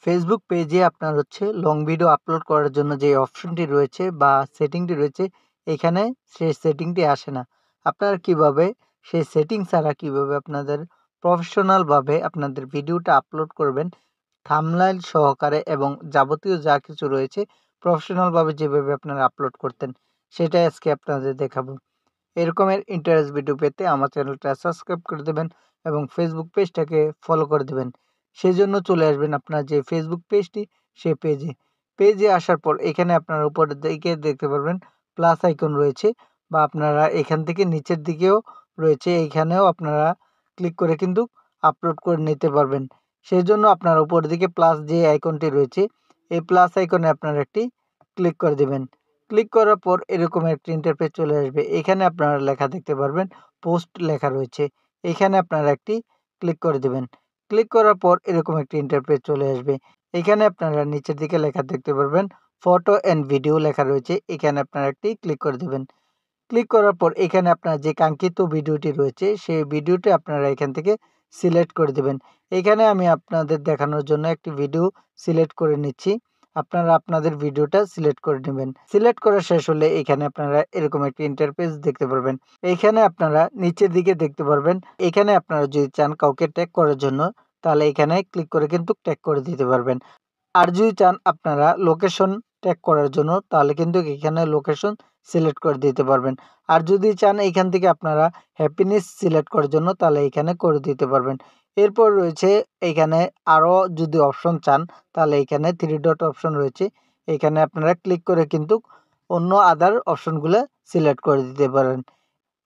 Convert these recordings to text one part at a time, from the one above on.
Facebook পেজে আপনার long video upload করার জন্য যে অপশনটি রয়েছে বা সেটিংটি রয়েছে, এখানে সেই সেটিংটি আসে না। আপনারা কিভাবে সেই সেটিং ছাড়া কিভাবে আপনাদের প্রফেশনালভাবে আপনাদের ভিডিওটা আপলোড করবেন, থাম্বনেইল সহকারে এবং যাবতীয় যা কিছু রয়েছে প্রফেশনালভাবে যেভাবে আপনারা আপলোড করতেন, সেটাই আজকে আপনাদের দেখাবো। এরকমের ইন্টারেস্ট ভিডিও পেতে আমার চ্যানেলটা সাবস্ক্রাইব করে দেবেন এবং ফেসবুক পেজটাকে ফলো করে দেবেন। সেজন্য চলে আসবেন আপনার যে ফেসবুক পেজটি, সে পেজে আসার পর এখানে আপনারা উপরের দিকে দেখতে পারবেন প্লাস আইকন রয়েছে, বা আপনারা এখান থেকে নিচের দিকেও রয়েছে, এইখানেও আপনারা ক্লিক করে কিন্তু আপলোড করে নিতে পারবেন। সেজন্য আপনার উপরের দিকে প্লাস যে আইকনটি রয়েছে, এই প্লাস আইকনে আপনারা একটি ক্লিক করে দেবেন। ক্লিক করার পর এরকম একটি ইন্টারফেস চলে আসবে। এখানে আপনারা লেখা দেখতে পারবেন, পোস্ট লেখা রয়েছে। এখানে আপনারা একটি ক্লিক করে দেবেন। ক্লিক করার পর এরকম একটি ইন্টারফেস চলে আসবে। এখানে আপনারা নিচের দিকে লেখা দেখতে পারবেন, ফটো অ্যান্ড ভিডিও লেখা রয়েছে। এখানে আপনারা একটি ক্লিক করে দেবেন। ক্লিক করার পর এখানে আপনার যে কাঙ্ক্ষিত ভিডিওটি রয়েছে, সেই ভিডিওটি আপনারা এখান থেকে সিলেক্ট করে দেবেন। এখানে আমি আপনাদের দেখানোর জন্য একটি ভিডিও সিলেক্ট করে নিচ্ছি। আপনারা আপনাদের ভিডিওটা সিলেক্ট করে নেবেন। সিলেক্ট করা শেষ হলে এখানে আপনারা এরকম একটি ইন্টারফেস দেখতে পারবেন। এইখানে আপনারা নিচের দিকে দেখতে পারবেন। এখানে আপনারা যদি চান কাউকে ট্যাগ করার জন্য, তাহলে এখানে ক্লিক করে কিন্তু ট্যাগ করে দিতে পারবেন। আর যদি চান আপনারা লোকেশন ট্যাগ করার জন্য, তাহলে কিন্তু এখানে লোকেশন সিলেক্ট করে দিতে পারবেন। আর যদি চান এখান থেকে আপনারা হ্যাপিনেস সিলেক্ট করার জন্য, তাহলে এখানে করে দিতে পারবেন। এরপর রয়েছে এখানে আরও যদি অপশন চান, তাহলে এখানে 3 ডট অপশন রয়েছে। এখানে আপনারা ক্লিক করে কিন্তু অন্য আদার অপশনগুলো সিলেক্ট করে দিতে পারেন।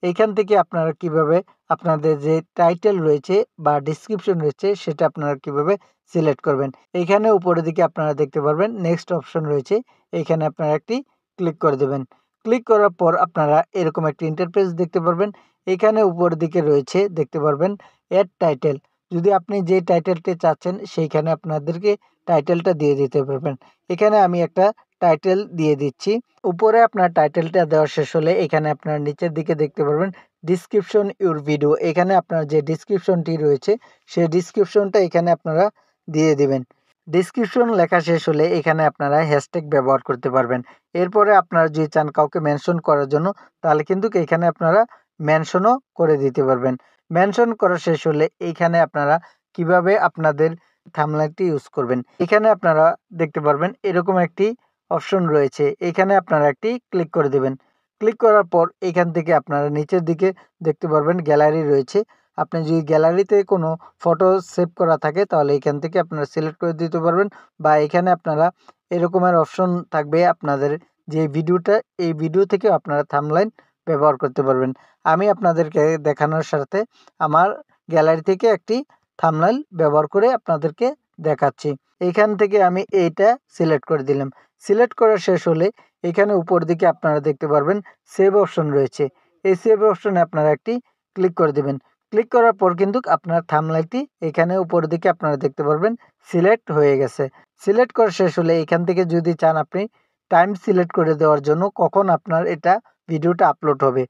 এইখান থেকে আপনারা কিভাবে আপনাদের যে টাইটেল রয়েছে বা ডেসক্রিপশন রয়েছে, সেটা আপনারা কিভাবে সিলেক্ট করবেন। এইখানে উপরের দিকে আপনারা দেখতে পারবেন নেক্সট অপশন রয়েছে। এইখানে আপনারা একটি ক্লিক করে দেবেন। ক্লিক করার পর আপনারা এরকম একটি ইন্টারফেস দেখতে পারবেন। এখানে উপরের দিকে রয়েছে দেখতে পারবেন অ্যাড টাইটেল। যদি আপনি যে টাইটেলটি চাচ্ছেন, সেইখানে আপনাদেরকে টাইটেলটা দিয়ে দিতে পারবেন। এখানে আমি একটা টাইটেল দিয়ে দিচ্ছি। উপরে আপনার টাইটেলটা দেওয়া শেষ হলে এখানে আপনার নিচের দিকে দেখতে পারবেন ডিসক্রিপশন ইউর ভিডিও। এখানে আপনার যে ডিসক্রিপশনটি রয়েছে, সেই ডিসক্রিপশনটা এখানে আপনারা দিয়ে দিবেন। ডিসক্রিপশন লেখা শেষ হলে এখানে আপনারা হ্যাশট্যাগ ব্যবহার করতে পারবেন। এরপরে আপনারা যদি চান কাউকে মেনশন করার জন্য, তাহলে কিন্তু এখানে আপনারা মেনশনও করে দিতে পারবেন। মেনশন করা শেষ হলে এইখানে আপনারা কিভাবে আপনাদের থাম্বনেইলটি ইউজ করবেন, এখানে আপনারা দেখতে পারবেন এরকম একটি অপশন রয়েছে। এখানে আপনারা একটি ক্লিক করে দেবেন। ক্লিক করার পর এখান থেকে আপনারা নিচের দিকে দেখতে পারবেন গ্যালারি রয়েছে। আপনি যদি গ্যালারিতে কোনো ফটো সেভ করা থাকে, তাহলে এখান থেকে আপনারা সিলেক্ট করে দিতে পারবেন, বা এখানে আপনারা এরকমের অপশন থাকবে আপনাদের যে ভিডিওটা, এই ভিডিও থেকে আপনারা থাম্বনেইল ব্যবহার করতে পারবেন। আমি আপনাদেরকে দেখানোর সাথে আমার গ্যালারি থেকে একটি থাম্বনেইল ব্যবহার করে আপনাদেরকে দেখাচ্ছি। এখান থেকে আমি এইটা সিলেক্ট করে দিলাম। সিলেক্ট করা শেষ হলে এখানে উপর দিকে আপনারা দেখতে পারবেন সেভ অপশন রয়েছে। এই সেভ অপশনে আপনারা একটি ক্লিক করে দেবেন। ক্লিক করার পর কিন্তু আপনার থাম্বনেইলটি এখানে উপরের দিকে আপনারা দেখতে পারবেন সিলেক্ট হয়ে গেছে। সিলেক্ট করা শেষ হলে এখান থেকে যদি চান আপনি টাইম সিলেক্ট করে দেওয়ার জন্য কখন আপনার এটা ভিডিওটা আপলোড হবে,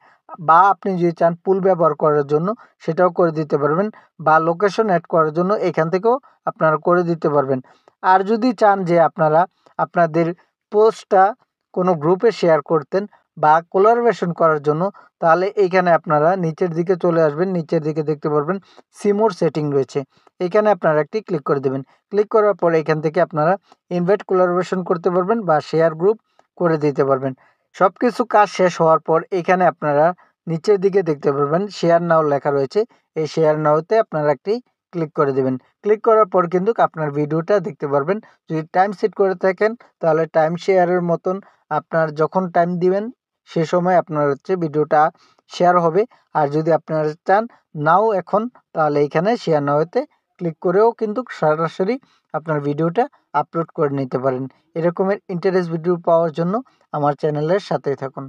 বা আপনি যদি চান পুল ব্যবহার করার জন্য, সেটাও করে দিতে পারবেন, বা লোকেশন অ্যাড করার জন্য এখান থেকেও আপনারা করে দিতে পারবেন। আর যদি চান যে আপনারা আপনাদের পোস্টটা কোনো গ্রুপে শেয়ার করতেন বা কোলাবোরেশন করার জন্য, তাহলে এইখানে আপনারা নিচের দিকে চলে আসবেন। নিচের দিকে দেখতে পারবেন সিমোর সেটিং রয়েছে। এখানে আপনারা একটি ক্লিক করে দেবেন। ক্লিক করার পর এখান থেকে আপনারা ইনভাইট কোলাবোরেশন করতে পারবেন বা শেয়ার গ্রুপ করে দিতে পারবেন। সব কিছু কাজ শেষ হওয়ার পর এখানে আপনারা নিচের দিকে দেখতে পারবেন শেয়ার নাও লেখা রয়েছে। এই শেয়ার নাওতে আপনারা একটি ক্লিক করে দেবেন। ক্লিক করার পর কিন্তু আপনার ভিডিওটা দেখতে পারবেন। যদি টাইম সেট করে থাকেন, তাহলে টাইম শেয়ারের মতন আপনার যখন টাইম দিবেন, সে সময় আপনার ভিডিওটা শেয়ার হবে। আর যদি আপনারা চান নাও এখন, তাহলে এখানে শেয়ার নাওতে ক্লিক করেও কিন্তু সরাসরি আপনার ভিডিওটা আপলোড করে নিতে পারেন। এরকমের ইন্টারেস্ট ভিডিও পাওয়ার জন্য আমার চ্যানেলের সাথেই থাকুন।